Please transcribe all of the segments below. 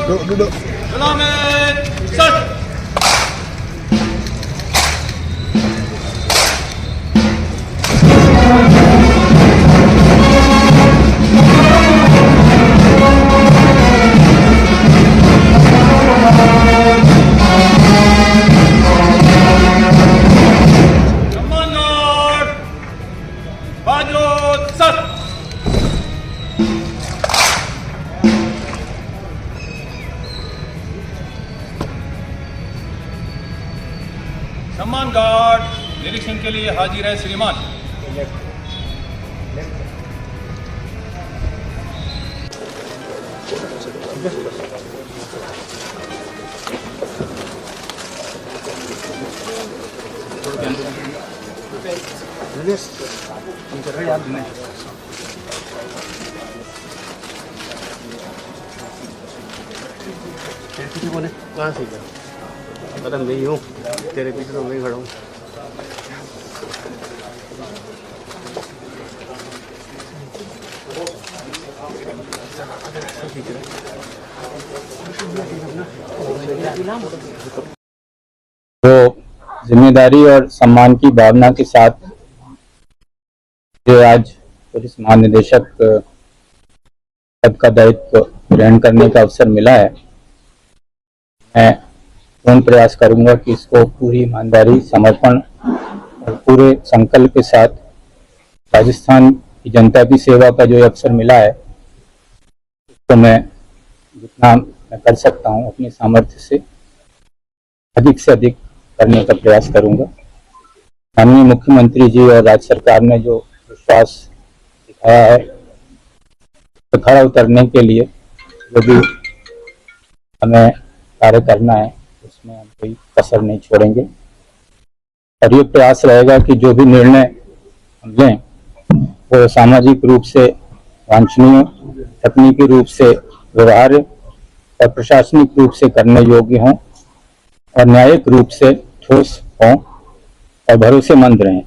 Duduk. Selamat start. Semangat. Maju start. सम्मान guard निरीक्षण के लिए हाजिर है श्रीमान। कहाँ से गया? पता नहीं हूँ, तेरे पीछे तो मैं खड़ा हूँ। तो जिम्मेदारी और सम्मान की भावना के साथ जो आज पुलिस महानिदेशक पद का दायित्व ग्रहण करने का अवसर मिला है, मैं पूर्ण प्रयास करूंगा कि इसको पूरी ईमानदारी, समर्पण और पूरे संकल्प के साथ राजस्थान की जनता की सेवा का जो अवसर मिला है, तो मैं जितना मैं कर सकता हूं अपनी सामर्थ्य से अधिक करने का प्रयास करूंगा। माननीय मुख्यमंत्री जी और राज्य सरकार ने जो विश्वास दिखाया है, तो खरा उतरने के लिए जो भी हमें कार्य करना है उसमें हम कोई कसर नहीं छोड़ेंगे और ये प्रयास रहेगा कि जो भी निर्णय हम लें वो सामाजिक रूप से वांछनीय, तकनीकी रूप से व्यवहार्य और प्रशासनिक रूप से करने योग्य हों और न्यायिक रूप से ठोस हों और भरोसेमंद रहें।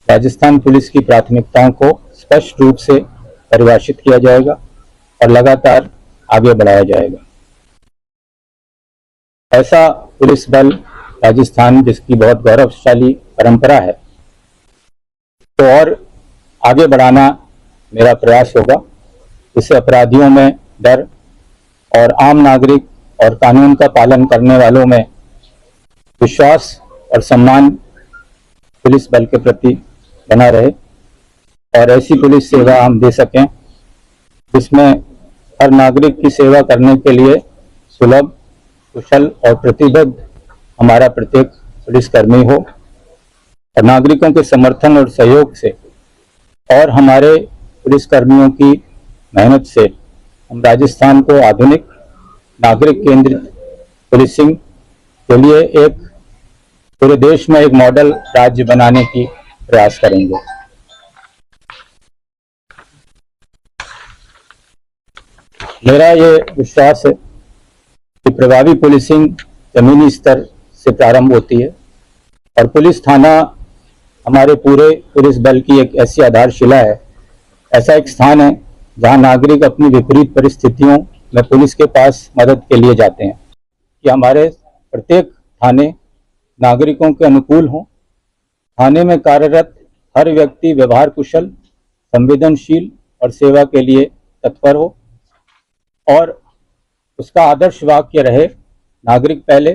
राजस्थान पुलिस की प्राथमिकताओं को स्पष्ट रूप से परिभाषित किया जाएगा और लगातार आगे बढ़ाया जाएगा। ऐसा पुलिस बल राजस्थान जिसकी बहुत गौरवशाली परंपरा है, तो और आगे बढ़ाना मेरा प्रयास होगा। इससे अपराधियों में डर और आम नागरिक और कानून का पालन करने वालों में विश्वास और सम्मान पुलिस बल के प्रति बना रहे और ऐसी पुलिस सेवा हम दे सकें जिसमें हर नागरिक की सेवा करने के लिए सुलभ, कुशल और प्रतिबद्ध हमारा प्रत्येक पुलिसकर्मी हो और नागरिकों के समर्थन और सहयोग से और हमारे पुलिसकर्मियों की मेहनत से हम राजस्थान को आधुनिक नागरिक केंद्रित पुलिसिंग के लिए एक पूरे देश में एक मॉडल राज्य बनाने की प्रयास करेंगे। मेरा ये विश्वास है कि प्रभावी पुलिसिंग जमीनी स्तर से प्रारंभ होती है और पुलिस थाना हमारे पूरे पुलिस बल की एक ऐसी आधारशिला है, ऐसा एक स्थान है जहां नागरिक अपनी विपरीत परिस्थितियों में पुलिस के पास मदद के लिए जाते हैं कि हमारे प्रत्येक थाने नागरिकों के अनुकूल हों। थाने में कार्यरत हर व्यक्ति व्यवहार कुशल, संवेदनशील और सेवा के लिए तत्पर हो और उसका आदर्श वाक्य रहे, नागरिक पहले,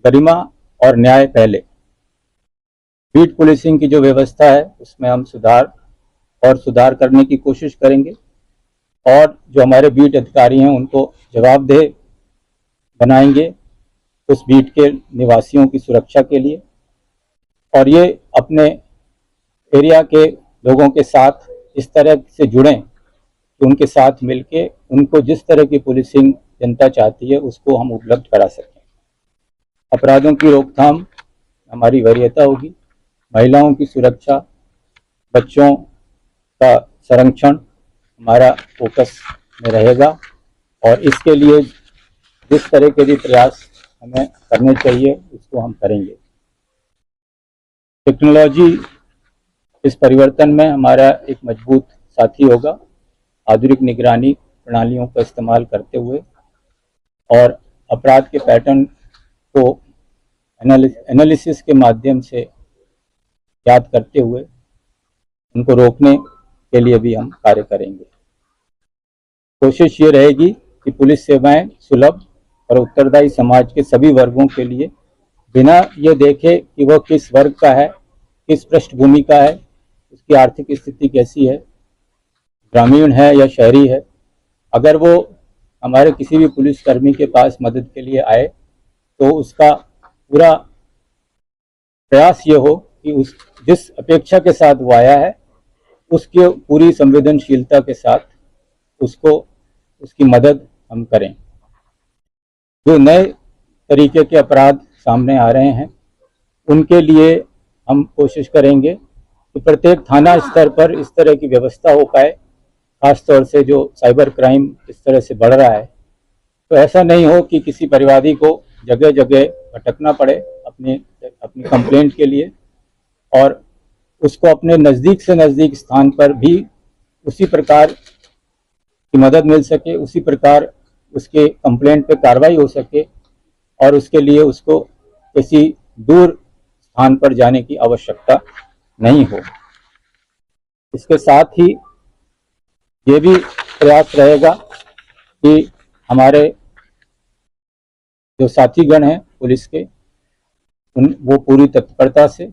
गरिमा और न्याय पहले। बीट पुलिसिंग की जो व्यवस्था है उसमें हम सुधार करने की कोशिश करेंगे और जो हमारे बीट अधिकारी हैं उनको जवाबदेह बनाएंगे उस बीट के निवासियों की सुरक्षा के लिए और ये अपने एरिया के लोगों के साथ इस तरह से जुड़ें कि उनके साथ मिलके उनको जिस तरह की पुलिसिंग जनता चाहती है उसको हम उपलब्ध करा सकें। अपराधों की रोकथाम हमारी वरीयता होगी, महिलाओं की सुरक्षा, बच्चों का संरक्षण हमारा फोकस में रहेगा और इसके लिए जिस तरह के भी प्रयास हमें करने चाहिए उसको हम करेंगे। टेक्नोलॉजी इस परिवर्तन में हमारा एक मजबूत साथी होगा। आधुनिक निगरानी प्रणालियों का इस्तेमाल करते हुए और अपराध के पैटर्न को एनालिसिस के माध्यम से याद करते हुए उनको रोकने के लिए भी हम कार्य करेंगे। कोशिश ये रहेगी कि पुलिस सेवाएं सुलभ और उत्तरदायी समाज के सभी वर्गों के लिए, बिना ये देखे कि वह किस वर्ग का है, किस पृष्ठभूमि का है, उसकी आर्थिक स्थिति कैसी है, ग्रामीण है या शहरी है, अगर वो हमारे किसी भी पुलिसकर्मी के पास मदद के लिए आए तो उसका पूरा प्रयास ये हो कि उस जिस अपेक्षा के साथ वो आया है उसकी पूरी संवेदनशीलता के साथ उसको उसकी मदद हम करें। जो नए तरीके के अपराध सामने आ रहे हैं उनके लिए हम कोशिश करेंगे कि प्रत्येक थाना स्तर पर इस तरह की व्यवस्था हो पाए, खासतौर से जो साइबर क्राइम इस तरह से बढ़ रहा है, तो ऐसा नहीं हो कि किसी परिवादी को जगह जगह भटकना पड़े अपनी कंप्लेंट के लिए, और उसको अपने नज़दीक से नज़दीक स्थान पर भी उसी प्रकार की मदद मिल सके, उसी प्रकार उसके कंप्लेंट पे कार्रवाई हो सके और उसके लिए उसको किसी दूर स्थान पर जाने की आवश्यकता नहीं हो। इसके साथ ही ये भी प्रयास रहेगा कि हमारे जो साथीगण हैं पुलिस के वो पूरी तत्परता से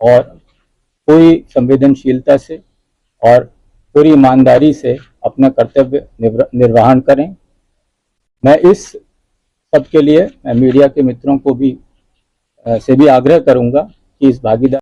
और पूरी संवेदनशीलता से और पूरी ईमानदारी से अपना कर्तव्य निर्वहन करें। मैं इस सब के लिए मीडिया के मित्रों को भी से भी आग्रह करूंगा कि इस भागीदारी